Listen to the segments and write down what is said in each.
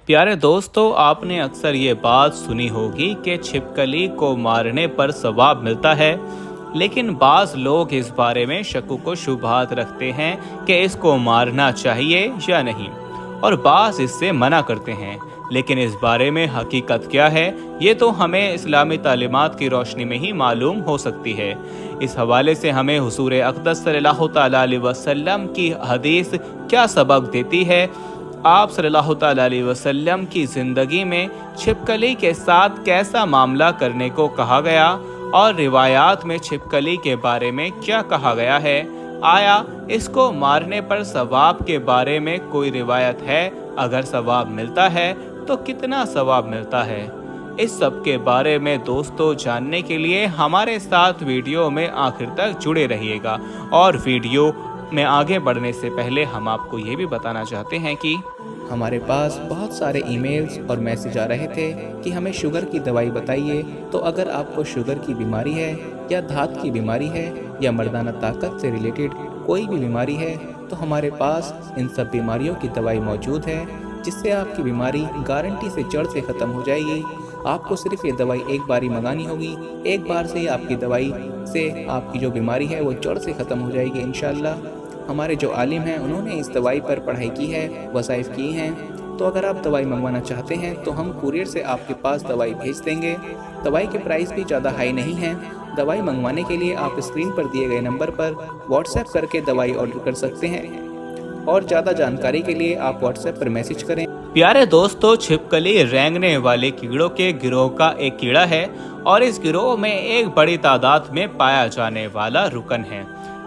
प्यारे दोस्तों, आपने अक्सर ये बात सुनी होगी कि छिपकली को मारने पर सवाब मिलता है। लेकिन बाज़ लोग इस बारे में शक व शुबहात रखते हैं कि इसको मारना चाहिए या नहीं, और बाज़ इससे मना करते हैं। लेकिन इस बारे में हकीकत क्या है, ये तो हमें इस्लामी तालीमात की रोशनी में ही मालूम हो सकती है। इस हवाले से हमें हुजूर अक़दस सल्लल्लाहु तआला अलैहि वसल्लम की हदीस क्या सबक देती है। आप सल्लल्लाहु तआला अलैहि वसल्लम की ज़िंदगी में छिपकली के साथ कैसा मामला करने को कहा गया, और रिवायात में छिपकली के बारे में क्या कहा गया है। आया इसको मारने पर सवाब के बारे में कोई रिवायत है? अगर सवाब मिलता है तो कितना सवाब मिलता है? इस सब के बारे में दोस्तों जानने के लिए हमारे साथ वीडियो में आखिर तक जुड़े रहिएगा। और वीडियो में आगे बढ़ने से पहले हम आपको ये भी बताना चाहते हैं कि हमारे पास बहुत सारे ईमेल्स और मैसेज आ रहे थे कि हमें शुगर की दवाई बताइए। तो अगर आपको शुगर की बीमारी है या धात की बीमारी है या मर्दाना ताकत से रिलेटेड कोई भी बीमारी है, तो हमारे पास इन सब बीमारियों की दवाई मौजूद है, जिससे आपकी बीमारी गारंटी से जड़ से ख़त्म हो जाएगी। आपको सिर्फ ये दवाई एक बार ही मंगानी होगी। एक बार से ही आपकी दवाई से आपकी जो बीमारी है वो जड़ से ख़त्म हो जाएगी इंशाअल्लाह। हमारे जो आलिम हैं उन्होंने इस दवाई पर पढ़ाई की है, वज़ाइफ की हैं। तो अगर आप दवाई मंगवाना चाहते हैं तो हम कुरियर से आपके पास दवाई भेज देंगे। दवाई के प्राइस भी ज़्यादा हाई नहीं हैं। दवाई मंगवाने के लिए आप स्क्रीन पर दिए गए नंबर पर व्हाट्सएप करके दवाई ऑर्डर कर सकते हैं, और ज़्यादा जानकारी के लिए आप व्हाट्सएप पर मैसेज करें। प्यारे दोस्तों, छिपकली रेंगने वाले कीड़ों के गिरोह का एक कीड़ा है, और इस गिरोह में एक बड़ी तादाद में पाया जाने वाला रुकन है,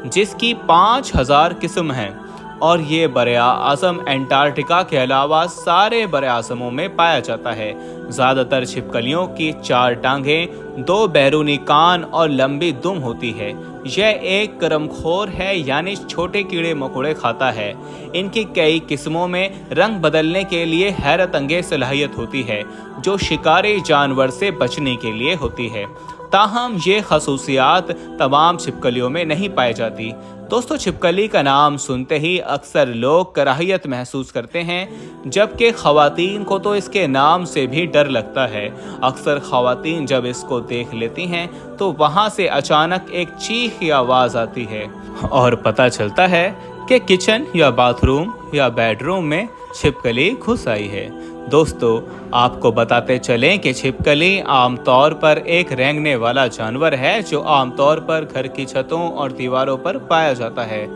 जिसकी 5000 किस्म हैं। और ये बरे-आज़म एंटार्क्टिका के अलावा सारे बरे-आज़मों में पाया जाता है। ज़्यादातर छिपकलियों की 4 टांगें, 2 बैरूनी कान और लंबी दुम होती है। यह एक करमखोर है, यानी छोटे कीड़े मकोड़े खाता है। इनकी कई किस्मों में रंग बदलने के लिए हैरत अंगेज सलाहियत होती है, जो शिकारी जानवर से बचने के लिए होती है। ताहम ये खसूसियात तमाम छिपकलियों में नहीं पाई जाती। दोस्तों, छिपकली का नाम सुनते ही अक्सर लोग कराहियत महसूस करते हैं, जबकि ख़वातीन को तो इसके नाम से भी डर लगता है। अक्सर ख़वातीन जब इसको देख लेती हैं तो वहाँ से अचानक एक चीख की आवाज़ आती है, और पता चलता है कि किचन या बाथरूम या बेडरूम में छिपकली घुस आई है। दोस्तों, आपको बताते चलें कि छिपकली आमतौर पर एक रेंगने वाला जानवर है, जो आमतौर पर घर की छतों और दीवारों पर पाया जाता है।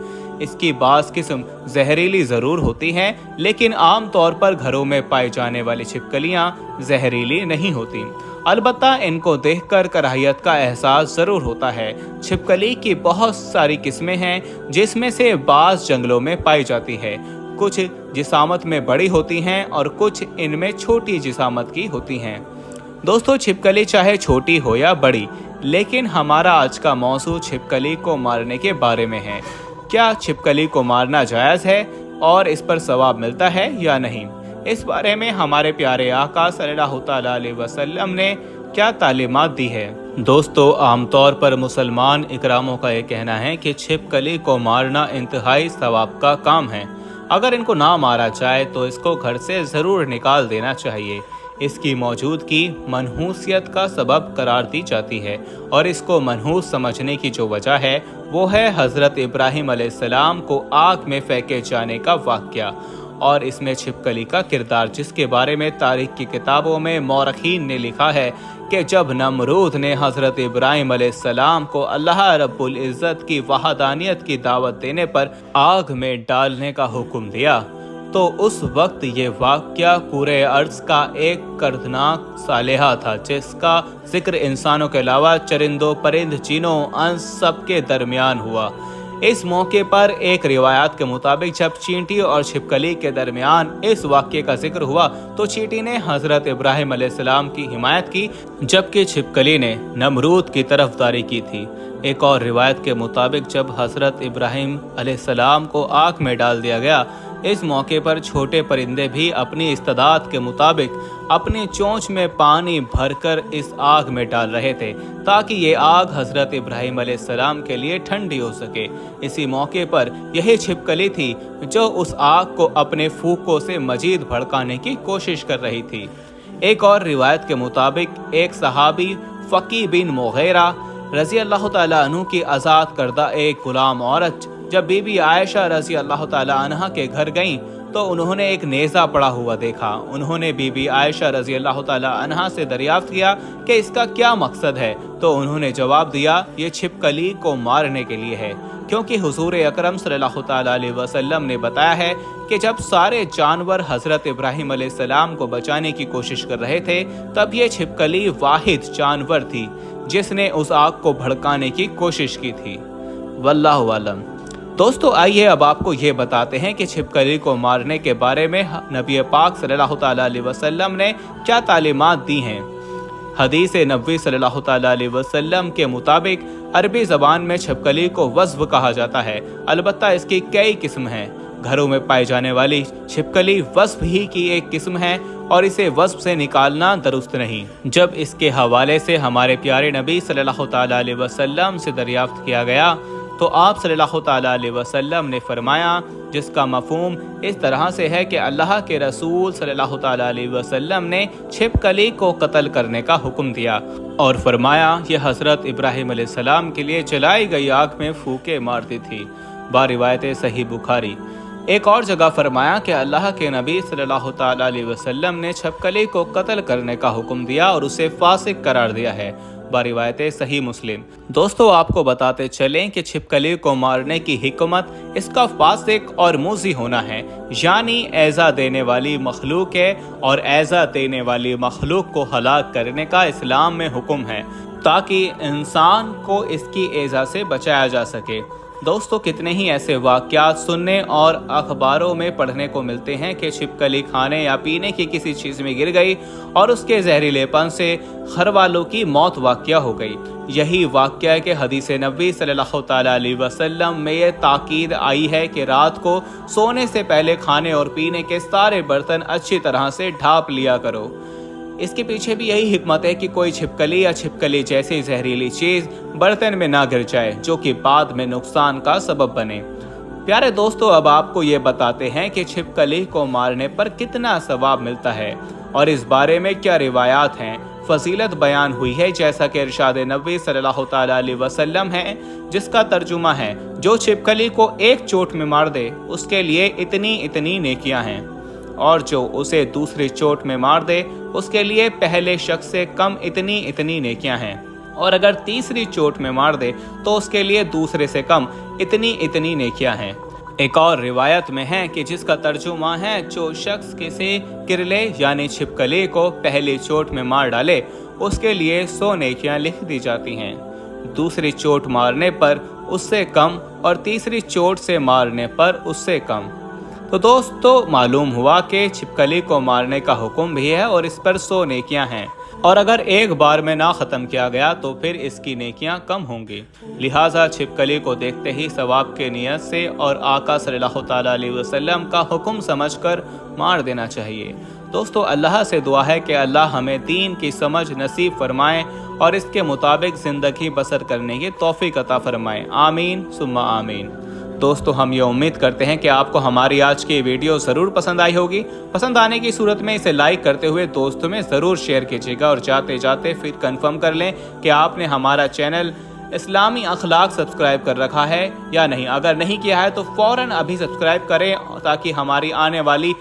इसकी बाज़ किस्म जहरीली ज़रूर होती हैं, लेकिन आमतौर पर घरों में पाई जाने वाली छिपकलियाँ जहरीली नहीं होती। अलबत्ता इनको देखकर कराहियत का एहसास ज़रूर होता है। छिपकली की बहुत सारी किस्में हैं, जिसमें से बाज़ जंगलों में पाई जाती है। कुछ जिसामत में बड़ी होती हैं और कुछ इनमें छोटी जिसामत की होती हैं। दोस्तों, छिपकली चाहे छोटी हो या बड़ी, लेकिन हमारा आज का मौजू छिपकली को मारने के बारे में है। क्या छिपकली को मारना जायज़ है और इस पर सवाब मिलता है या नहीं? इस बारे में हमारे प्यारे आका सल्लल्लाहु तआला अलैहि वसल्लम ने क्या तालीमात दी है। दोस्तों, आमतौर पर मुसलमान इकरामों का ये कहना है कि छिपकली को मारना इंतहाई सवाब का काम है। अगर इनको ना मारा जाए तो इसको घर से ज़रूर निकाल देना चाहिए। इसकी मौजूदगी मनहूसियत का सबब करार दी जाती है, और इसको मनहूस समझने की जो वजह है वो है हज़रत इब्राहिम अलैहिस्सलाम को आग में फेंके जाने का वाक़या, और इसमें छिपकली का किरदार, जिसके बारे में तारीख की किताबों में मौरखीन ने लिखा है कि जब नमरूद ने हज़रत इब्राहिम अलैहिस्सलाम को अल्लाह रब्बुल इज़्ज़त की वहदानियत की दावत देने पर आग में डालने का हुक्म दिया, तो उस वक्त ये वाक़या पूरे अर्ज़ का एक कर्दनाक सालेहा था, जिसका जिक्र इंसानों के अलावा चरिंदों, परिंद, जिनों, अंस सब के दरमियान हुआ। इस मौके पर एक रिवायत के मुताबिक जब चींटी और छिपकली के दरमियान इस वाक़ये का जिक्र हुआ, तो चींटी ने हज़रत इब्राहिम अलैहिस्सलाम की हिमायत की, जबकि छिपकली ने नमरूद की तरफदारी की थी। एक और रिवायत के मुताबिक जब हज़रत इब्राहिम अलैहिस्सलाम को आग में डाल दिया गया, इस मौके पर छोटे परिंदे भी अपनी इस्तेदाद के मुताबिक अपनी चोंच में पानी भरकर इस आग में डाल रहे थे ताकि ये आग हजरत इब्राहिम अलैहिस्सलाम के लिए ठंडी हो सके। इसी मौके पर यही छिपकली थी जो उस आग को अपने फूकों से मजीद भड़काने की कोशिश कर रही थी। एक और रिवायत के मुताबिक एक सहाबी फकी बिन मुगीरा रजी अल्लाह ताला अन्हु की आज़ाद करदा एक गुलाम औरत जब बीबी आयशा रजी अल्लाह ताला अन्हा के घर गईं तो उन्होंने एक नेज़ा पड़ा हुआ देखा। उन्होंने बीबी आयशा रजी अल्लाह ताला अन्हा से दरियाफ्त किया कि इसका क्या मकसद है, तो उन्होंने जवाब दिया ये छिपकली को मारने के लिए है, क्योंकि हुजूर अकरम सल्लल्लाहु ताला अलैहि वसल्लम ने बताया है कि जब सारे जानवर हजरत इब्राहिम अलैहिस्सलाम को बचाने की कोशिश कर रहे थे तब ये छिपकली वाहिद जानवर थी जिसने उस आग को भड़काने की कोशिश की थी। वल्लाहु आलम। दोस्तों आइए अब आपको ये बताते हैं कि छिपकली को मारने के बारे में नबी पाक सल्लल्लाहु ताला अलैहि वसल्लम ने क्या तालीमात दी हैं। हदीस नबवी सल्लल्लाहु ताला अलैहि वसल्लम के मुताबिक अरबी ज़बान में छिपकली को वज़्ब कहा जाता है, अलबत्ता इसकी कई किस्म हैं। घरों में पाई जाने वाली छिपकली वज़्ब ही की एक किस्म है और इसे वज़्ब से निकालना दुरुस्त नहीं। जब इसके हवाले से हमारे प्यारे नबी सल्लल्लाहु ताला अलैहि वसल्लम से दरियाफ्त किया गया तो आप सल्लल्लाहु ताला अलैहि वसल्लम ने फरमाया, जिसका मफ़हूम इस तरह से है कि अल्लाह के रसूल सल्लल्लाहु ताला अलैहि वसल्लम ने छिपकली को कत्ल करने का हुक्म दिया और फरमाया यह हज़रत इब्राहिम अलैहिस्सलाम के लिए जलाई गई आग में फूके मारती थी। बारिवायत सही बुखारी। एक और जगह फरमाया कि अल्लाह के नबी सल्लल्लाहु ताला अलैहि वसल्लम ने छिपकली को कत्ल करने का हुक्म दिया और उसे फासिक करार दिया है। बारिवायत सही मुस्लिम। दोस्तों आपको बताते चलें कि छिपकली को मारने की हिकमत इसका फासिक और मूज़ी होना है, यानी ऐज़ा देने वाली मखलूक है और ऐज़ा देने वाली मखलूक को हलाक करने का इस्लाम में हुक्म है ताकि इंसान को इसकी ऐज़ा से बचाया जा सके। दोस्तों कितने ही ऐसे वाक़यात सुनने और अखबारों में पढ़ने को मिलते हैं कि छिपकली खाने या पीने की किसी चीज़ में गिर गई और उसके जहरीलेपन से घर वालों की मौत वाक़या हो गई। यही वाक़या है कि हदीस नबी सल्लल्लाहु ताला अलैहि वसल्लम में ये ताकीद आई है कि रात को सोने से पहले खाने और पीने के सारे बर्तन अच्छी तरह से ढाँप लिया करो। इसके पीछे भी यही हिकमत है कि कोई छिपकली या छिपकली जैसी जहरीली चीज़ बर्तन में ना गिर जाए जो कि बाद में नुकसान का सबब बने। प्यारे दोस्तों अब आपको ये बताते हैं कि छिपकली को मारने पर कितना सवाब मिलता है और इस बारे में क्या रिवायात हैं, फजीलत बयान हुई है, जैसा कि इरशाद नबी सल्लल्लाहु ताला अलैहि वसल्लम है जिसका तर्जुमा है जो छिपकली को एक चोट में मार दे उसके लिए इतनी इतनी नेकियां हैं और जो उसे दूसरी चोट में मार दे उसके लिए पहले शख्स से कम इतनी इतनी नेकियां हैं और अगर तीसरी चोट में मार दे तो उसके लिए दूसरे से कम इतनी इतनी नेकियां हैं। एक और रिवायत में है कि जिसका तर्जुमा है जो शख्स किसी किरले यानी छिपकली को पहली चोट में मार डाले उसके लिए 100 नेकियां लिख दी जाती हैं, दूसरी चोट मारने पर उससे कम और तीसरी चोट से मारने पर उससे कम। तो दोस्तों मालूम हुआ कि छिपकली को मारने का हुक्म भी है और इस पर 100 नेकियां हैं और अगर एक बार में ना ख़त्म किया गया तो फिर इसकी नेकियां कम होंगी। लिहाजा छिपकली को देखते ही सवाब के नियत से और आका सल्लल्लाहु ताला अलैहि वसल्लम का हुक्म समझकर मार देना चाहिए। दोस्तों अल्लाह से दुआ है कि अल्लाह हमें दीन की समझ नसीब फरमाए और इसके मुताबिक ज़िंदगी बसर करने की तौफीक अता फरमाए। आमीन सुम्मा आमीन। दोस्तों हम ये उम्मीद करते हैं कि आपको हमारी आज की वीडियो ज़रूर पसंद आई होगी। पसंद आने की सूरत में इसे लाइक करते हुए दोस्तों में ज़रूर शेयर कीजिएगा और जाते जाते फिर कंफर्म कर लें कि आपने हमारा चैनल इस्लामी अखलाक सब्सक्राइब कर रखा है या नहीं। अगर नहीं किया है तो फ़ौरन अभी सब्सक्राइब करें ताकि हमारी आने वाली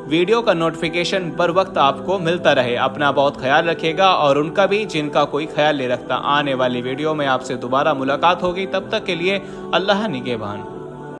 वीडियो का नोटिफिकेशन बर वक्त आपको मिलता रहे। अपना बहुत ख्याल रखिएगा और उनका भी जिनका कोई ख्याल नहीं रखता। आने वाली वीडियो में आपसे दोबारा मुलाकात होगी, तब तक के लिए अल्लाह निगहबान।